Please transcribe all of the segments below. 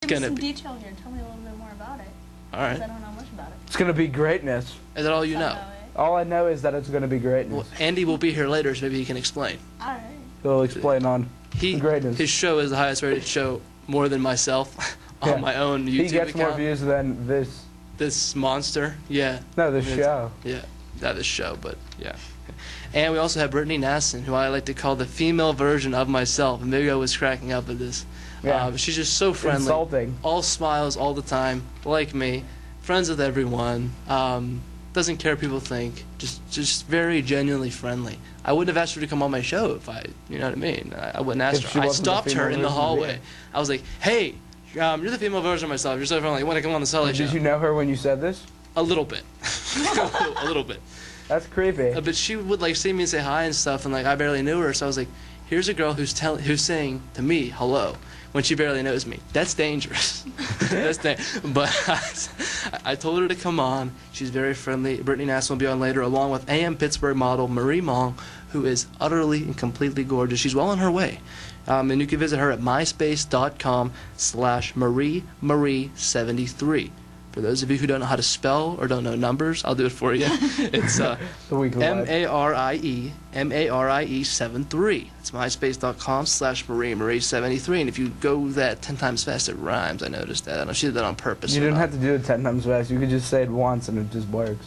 Give me some detail here. Tell me a little bit more about it. All right. Because I don't know much about it. It's going to be greatness. Is that all you know? All I know is that it's going to be greatness. Well, Andy will be here later, so maybe he can explain. All right. He'll explain on greatness. His show is the highest rated show, more than myself, on my own YouTube account. He gets more views than this. This monster, yeah. No, this show. Yeah, not this show, but yeah. And we also have Brittany Nasson, who I like to call the female version of myself. And maybe I was cracking up at this. Yeah. She's just so friendly. Insulting. All smiles all the time, like me. Friends with everyone. Doesn't care what people think. Just very genuinely friendly. I wouldn't have asked her to come on my show if you know what I mean. I wouldn't ask her. I stopped her in the hallway. I was like, hey, you're the female version of myself. You're so friendly. You want to come on the Sully Show? Did you know her when you said this? A little bit. A little bit. That's creepy. But she would like see me and say hi and stuff, and like I barely knew her, so I was like, "Here's a girl who's saying to me hello when she barely knows me. That's dangerous." But I told her to come on. She's very friendly. Brittany Nasson will be on later, along with AM Pittsburgh model Marie Mong, who is utterly and completely gorgeous. She's well on her way. And you can visit her at myspace.com/MarieMarie73. For those of you who don't know how to spell or don't know numbers, I'll do it for you. It's MARIE73. It's myspace.com/MarieMarie73. And if you go that 10 times fast, it rhymes. I noticed that. I don't know, she did that on purpose. You didn't have to do it 10 times fast. You could just say it once and it just works.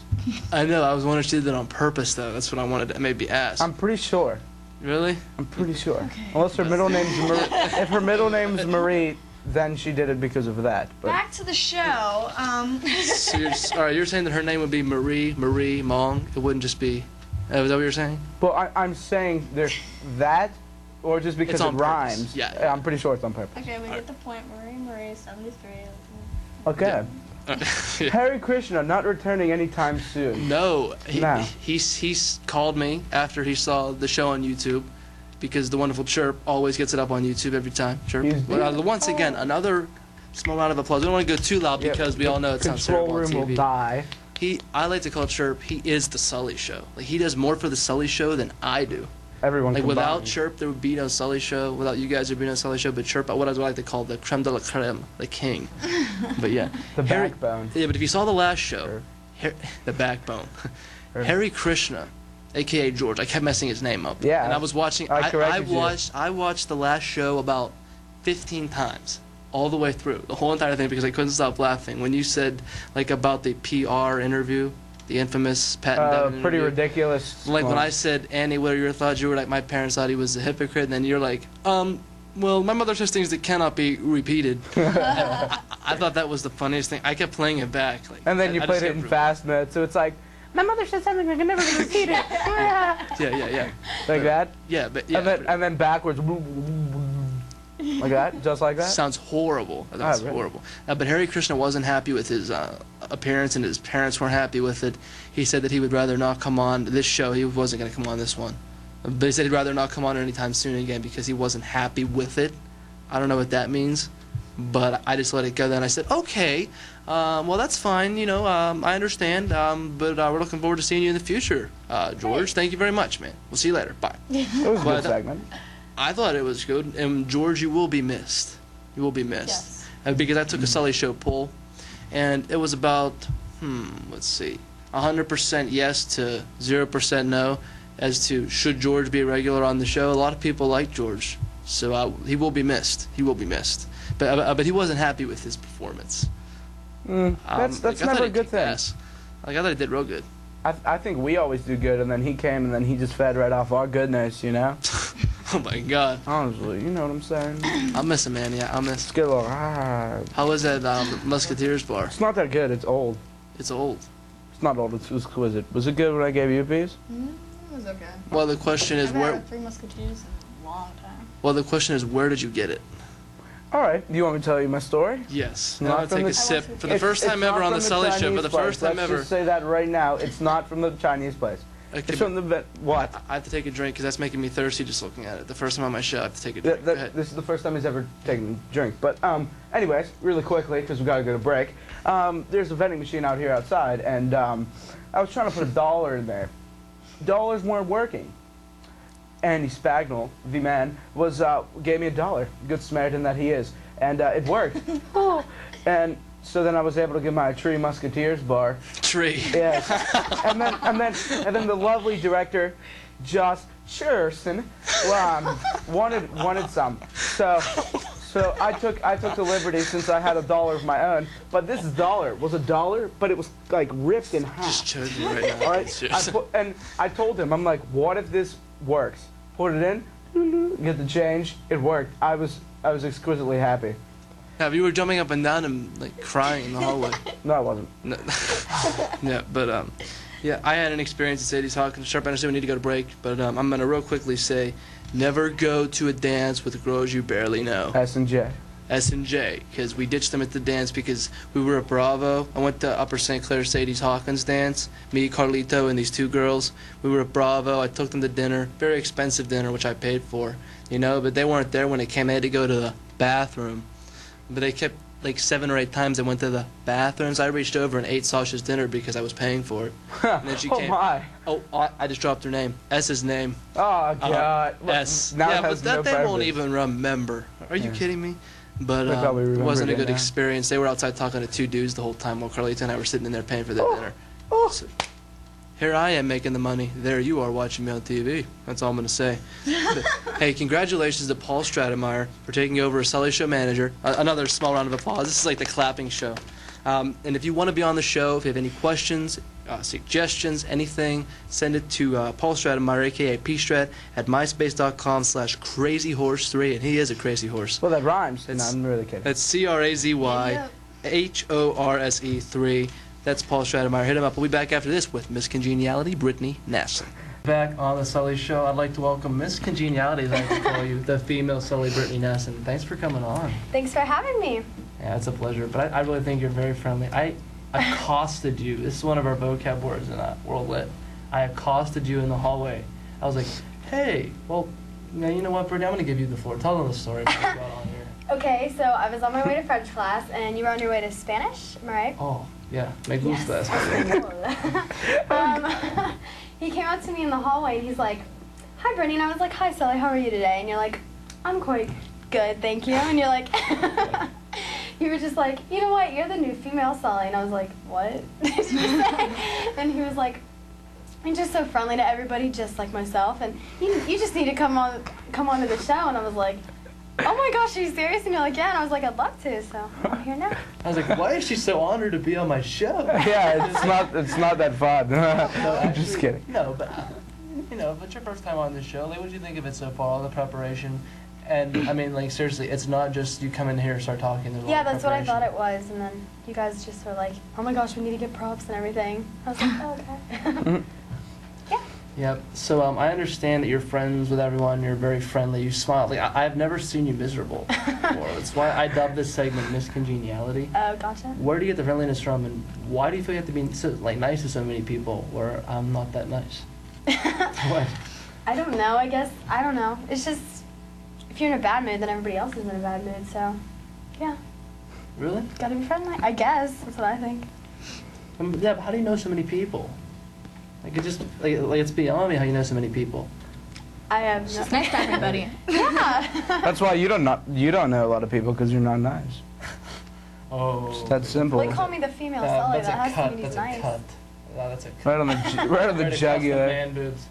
I know. I was wondering if she did that on purpose, though. That's what I wanted to maybe ask. I'm pretty sure. Really? I'm pretty sure. Okay. Unless her middle name's Marie. If her middle name's Marie, then she did it because of that. But back to the show. So you're saying that her name would be Marie Mong? It wouldn't just be... is that what you're saying? Well, I'm saying there's that, or just because it rhymes. Purpose. Yeah. I'm pretty sure it's on purpose. Okay, we get the point. Marie 73. Okay. Yeah. Harry Krishna not returning anytime soon. No. He's called me after he saw the show on YouTube, because the wonderful Chirp always gets it up on YouTube every time. Chirp. Once again, another small round of applause. We don't want to go too loud because we all know it sounds terrible on TV. Control room will die. I like to call Chirp, he is the Sully Show. Like, he does more for the Sully Show than I do. Everyone like, combined. Without Chirp, there would be no Sully Show. Without you guys, there would be no Sully Show. But Chirp, what I like to call the creme de la creme, the king. But yeah. The backbone. Yeah, but if you saw the last show, the backbone. Harry Krishna, a.k.a. George. I kept messing his name up. Yeah. And I was watching. I watched the last show about 15 times, all the way through the whole entire thing, because I couldn't stop laughing when you said like about the PR interview, the infamous Pat and Devin pretty interview. Ridiculous. Like when I said, Andy, what are your thoughts? You were like, my parents thought he was a hypocrite, and then you're like, well, my mother says things that cannot be repeated. I thought that was the funniest thing. I kept playing it back. Like, and then you played it in fast mode, so it's like, my mother said something I can never repeat it. Yeah. Like that? Yeah, but yeah. And then backwards. Like that? Just like that? Sounds horrible. That's horrible. But Harry Krishna wasn't happy with his appearance, and his parents weren't happy with it. He said that he would rather not come on this show. He wasn't going to come on this one. But he said he'd rather not come on anytime soon again because he wasn't happy with it. I don't know what that means, but I just let it go then. I said, okay, well, that's fine. You know, I understand, but we're looking forward to seeing you in the future, George. Thank you very much, man. We'll see you later. Bye. It was a good segment. I thought it was good. And, George, you will be missed. You will be missed. Yes. Because I took a Sully Show poll, and it was about, let's see, 100% yes to 0% no as to should George be a regular on the show. A lot of people like George, so he will be missed. He will be missed. But he wasn't happy with his performance. That's never a good thing. Like, I thought he did real good. I think we always do good, and then he came, and then he just fed right off our goodness, you know? Oh, my God. Honestly, you know what I'm saying? I'll miss him, man. Yeah, I'll miss him. Get a little high. How was that Musketeers bar? It's not that good. It's old. It's old. It's not old. It's exquisite. Was it good when I gave you a piece? It was okay. Well, the question is where... I've had 3 Musketeers in a long time. Well, the question is, where did you get it? All right. Do you want me to tell you my story? Yes. Now I'll take a sip. For the first time ever on the Sully Show, for the first time ever. Let's just say that right now. It's not from the Chinese place. It's from the... What? I have to take a drink because that's making me thirsty just looking at it. The first time on my show, I have to take a drink. This is the first time he's ever taken a drink. But anyways, really quickly, because we got to go to break, there's a vending machine out here outside, and I was trying to put $1 in there. Dollars weren't working. Andy Spagnol, the man, gave me $1. Good Samaritan that he is. and it worked. And so then I was able to get my Tree Musketeers bar. Tree. Yes. and then the lovely director, Josh Scherson, wanted some. So I took the liberty, since I had $1 of my own. But this dollar was $1, but it was like ripped in half. Just choking right now. All right. I told him, I'm like, what if this works? Put it in, get the change. It worked. I was exquisitely happy. Now, if you were jumping up and down and like crying in the hallway. No, I wasn't. No. Yeah, but yeah, I had an experience at Sadie's Hawkins. Sharp, I understand we need to go to break, but I'm gonna real quickly say, never go to a dance with girls you barely know. S&J. S&J, because we ditched them at the dance because we were at Bravo. I went to Upper St. Clair Sadie's Hawkins dance. Me, Carlito, and these 2 girls. We were at Bravo. I took them to dinner. Very expensive dinner, which I paid for. You know, but they weren't there when it came. They had to go to the bathroom. But they kept, like 7 or 8 times they went to the bathrooms. I reached over and ate Sasha's dinner because I was paying for it. And then she came. My. Oh, I just dropped her name. S's name. Oh, God. S. Now yeah, it has but that no they won't purpose. even remember. Are you kidding me? But They probably it remembered wasn't a it good now. experience. They were outside talking to 2 dudes the whole time while Carlito and I were sitting in there paying for their dinner. So, here I am making the money. There you are watching me on TV. That's all I'm going to say. But, hey, congratulations to Paul Stratemeyer for taking over as Sully Show manager. Another small round of applause. This is like the clapping show. And if you want to be on the show, if you have any questions, suggestions, anything, send it to Paul Stratemeyer, a.k.a. P-Strat, at myspace.com/crazyhorse3. And he is a crazy horse. Well, that rhymes. No, It's- I'm really kidding. That's CRAZYHORSE3. That's Paul Stratemeyer. Hit him up. We'll be back after this with Miss Congeniality, Brittany Nassen. Back on the Sully Show, I'd like to welcome Miss Congeniality, as I like to call you, the female Sully, Brittany Nassen. Thanks for coming on. Thanks for having me. Yeah, it's a pleasure. But I really think you're very friendly. I accosted you. This is one of our vocab words in World Lit. I accosted you in the hallway. I was like, hey, well, now you know what, Brittany? I'm going to give you the floor. Tell them the story before we got on here. Okay, so I was on my way to French class, and you were on your way to Spanish, am I right? Oh, yeah. Me gusta. He came up to me in the hallway, and he's like, hi, Brittany. And I was like, hi, Sully, how are you today? And you're like, I'm quite good, thank you. And you're like, you were just like, you know what, you're the new female Sully. And I was like, what did you say? And he was like, you're just so friendly to everybody, just like myself. And you just need to come on to the show. And I was like, oh my gosh, are you serious? And you're like, yeah. And I was like, I'd love to, so I'm here now. I was like, why is she so honored to be on my show? Yeah, it's not that fun. I'm just kidding. No, but but your first time on the show, like, what did you think of it so far, all the preparation? And I mean, like, seriously, it's not just you come in here and start talking. There's a lot Yeah, of that's what I preparation. thought it was. And then you guys just were like, oh my gosh, we need to get props and everything. I was like, oh, okay. Yeah. Yep. So I understand that you're friends with everyone. You're very friendly. You smile. Like I've never seen you miserable before. That's why I dubbed this segment Miss Congeniality. Oh, gotcha. Where do you get the friendliness from, and why do you feel you have to be so, like, nice to so many people where I'm not that nice? What? I don't know. I guess, I don't know. It's just, if you're in a bad mood, then everybody else is in a bad mood. So, yeah. Really? Gotta be friendly. I guess. That's what I think. Yeah, but how do you know so many people? Like, it just, like it's beyond me how you know so many people. I have It's no... just nice to everybody. Yeah. That's why you don't know a lot of people, because you're not nice. Oh. It's that simple. They call me the female Sully. That's That a has cut. to mean he's That's nice. a cut. Wow, that's a cut. Right on the Right across the jugular. man boobs.